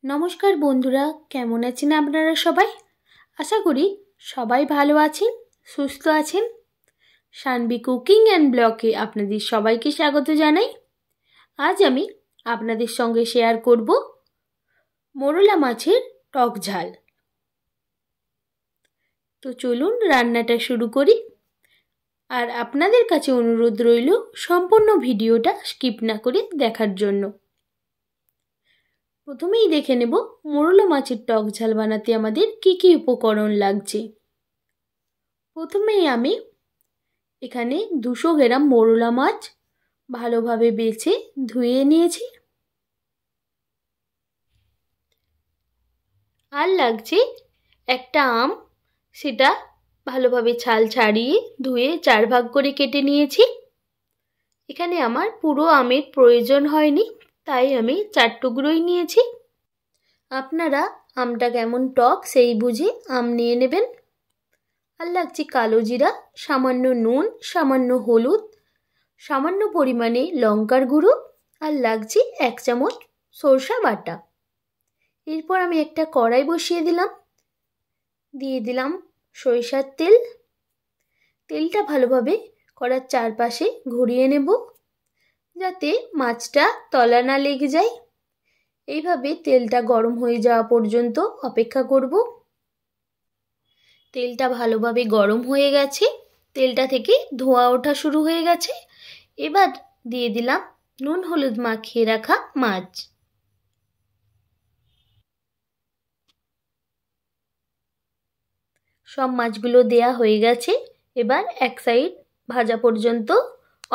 নমস্কার বন্ধুরা, কেমন আছেন আপনারা সবাই? আশা করি সবাই ভালো আছেন, সুস্থ আছেন। সানভি কুকিং অ্যান্ড ব্লগে আপনাদের সবাইকে স্বাগত জানাই। আজ আমি আপনাদের সঙ্গে শেয়ার করব মোরলা মাছের টক ঝাল। তো চলুন রান্নাটা শুরু করি। আর আপনাদের কাছে অনুরোধ রইল সম্পূর্ণ ভিডিওটা স্কিপ না করে দেখার জন্য। প্রথমেই দেখে নেব মোরলা মাছের টক ঝাল বানাতে আমাদের কি কি উপকরণ লাগছে। প্রথমেই আমি এখানে 200 গ্রাম মোরলা মাছ ভালোভাবে বেছে ধুয়ে নিয়েছি। আর লাগছে একটা আম, সেটা ভালোভাবে ছাল ছাড়িয়ে ধুয়ে 4 ভাগ করে কেটে নিয়েছি। এখানে আমার পুরো আমের প্রয়োজন হয়নি, তাই আমি 4 টুকরোই নিয়েছি। আপনারা আমটা কেমন টক সেই বুঝে আম নিয়ে নেবেন। আর লাগছে কালো জিরা, সামান্য নুন, সামান্য হলুদ, সামান্য পরিমাণে লঙ্কার গুঁড়ো, আর লাগছে 1 চামচ সরষা বাটা। এরপর আমি একটা কড়াই বসিয়ে দিলাম, দিয়ে দিলাম সরিষার তেল। তেলটা ভালোভাবে কড়ার চারপাশে ঘুরিয়ে নেব, যাতে মাছটা তলা না লেগে যায়। এইভাবে তেলটা গরম হয়ে যাওয়া পর্যন্ত অপেক্ষা করব। তেলটা ভালোভাবে গরম হয়ে গেছে, তেলটা থেকে ধোঁয়া ওঠা শুরু হয়ে গেছে। এবার দিয়ে দিলাম নুন হলুদ মাখিয়ে রাখা মাছ। সব মাছগুলো দেয়া হয়ে গেছে। এবার এক সাইড ভাজা পর্যন্ত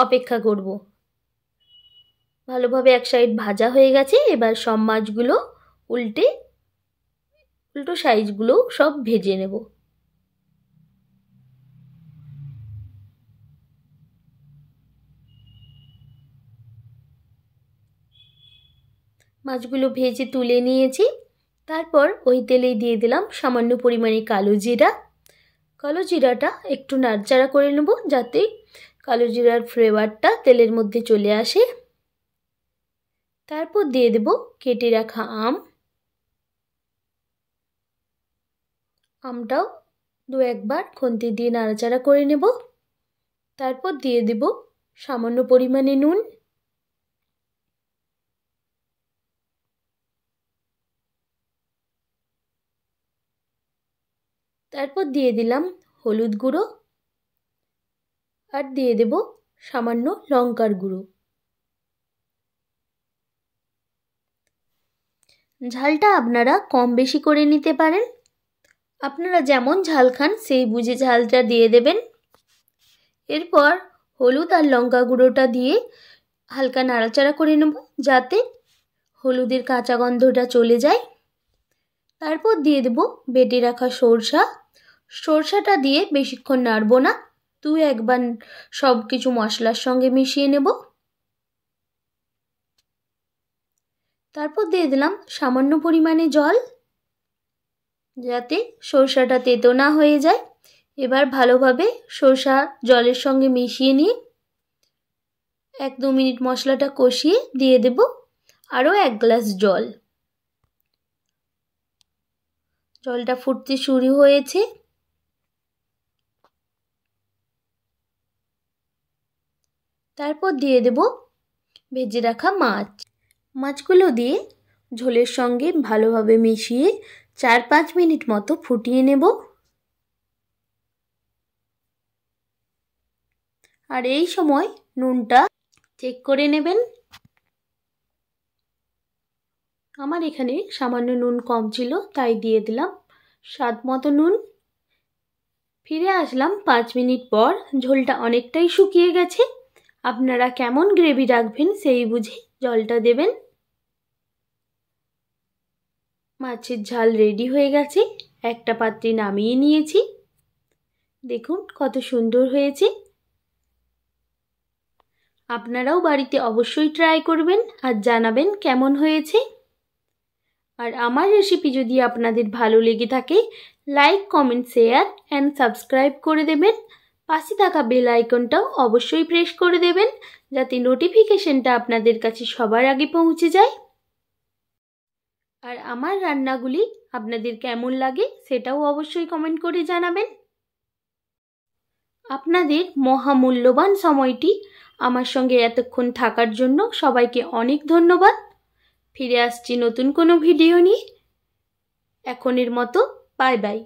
অপেক্ষা করব। ভালোভাবে এক সাইড ভাজা হয়ে গেছে। এবার সব মাছগুলো উল্টো সাইজগুলো সব ভেজে নেব। মাছগুলো ভেজে তুলে নিয়েছি। তারপর ওই তেলেই দিয়ে দিলাম সামান্য পরিমাণে কালো জিরা। কালো জিরাটা একটু নাড়াচাড়া করে নেব, যাতে কালো জিরার ফ্লেভারটা তেলের মধ্যে চলে আসে। তারপর দিয়ে দেব কেটে রাখা আম। আমটাও 2-1 বার খুন্তি দিয়ে নাড়াচাড়া করে নেব। তারপর দিয়ে দেব সামান্য পরিমাণে নুন, তারপর দিয়ে দিলাম হলুদ গুঁড়ো, আর দিয়ে দেব সামান্য লঙ্কার গুঁড়ো। ঝালটা আপনারা কম বেশি করে নিতে পারেন। আপনারা যেমন ঝাল খান সেই বুঝে ঝালটা দিয়ে দেবেন। এরপর হলুদ আর লঙ্কা গুঁড়োটা দিয়ে হালকা নাড়াচাড়া করে নেব, যাতে হলুদের কাঁচা গন্ধটা চলে যায়। তারপর দিয়ে দেব বেটে রাখা সরষাটা দিয়ে বেশিক্ষণ নাড়ব না, 2-1 বার সব কিছু মশলার সঙ্গে মিশিয়ে নেব। তারপর দিয়ে দিলাম সামান্য পরিমাণে জল, যাতে সরষাটা তেতো না হয়ে যায়। এবার ভালোভাবে সরষা জলের সঙ্গে মিশিয়ে নিয়ে 1-2 মিনিট মশলাটা কষিয়ে দিয়ে দেব আরও 1 গ্লাস জল। জলটা ফুটতে শুরু হয়েছে। তারপর দিয়ে দেব ভেজে রাখা মাছগুলো দিয়ে ঝোলের সঙ্গে ভালোভাবে মিশিয়ে 4-5 মিনিট মতো ফুটিয়ে নেব। আর এই সময় নুনটা চেক করে নেবেন। আমার এখানে সামান্য নুন কম ছিল, তাই দিয়ে দিলাম স্বাদ মতো নুন। ফিরে আসলাম 5 মিনিট পর। ঝোলটা অনেকটাই শুকিয়ে গেছে। আপনারা কেমন গ্রেভি রাখবেন সেই বুঝে জলটা দেবেন। মাছের ঝাল রেডি হয়ে গেছে। একটা পাত্রে নামিয়ে নিয়েছি। দেখুন কত সুন্দর হয়েছে। আপনারাও বাড়িতে অবশ্যই ট্রাই করবেন আর জানাবেন কেমন হয়েছে। আর আমার রেসিপি যদি আপনাদের ভালো লেগে থাকে, like, comment, share and subscribe করে দেবেন। পাশে থাকা বেল আইকনটাও অবশ্যই প্রেস করে দেবেন, যাতে নোটিফিকেশনটা আপনাদের কাছে সবার আগে পৌঁছে যায়। আর আমার রান্নাগুলি আপনাদের কেমন লাগে সেটাও অবশ্যই কমেন্ট করে জানাবেন। আপনাদের মহামূল্যবান সময়টি আমার সঙ্গে এতক্ষণ থাকার জন্য সবাইকে অনেক ধন্যবাদ। ফিরে আসছি নতুন কোনো ভিডিও নিয়ে। এখনের মতো বাই বাই।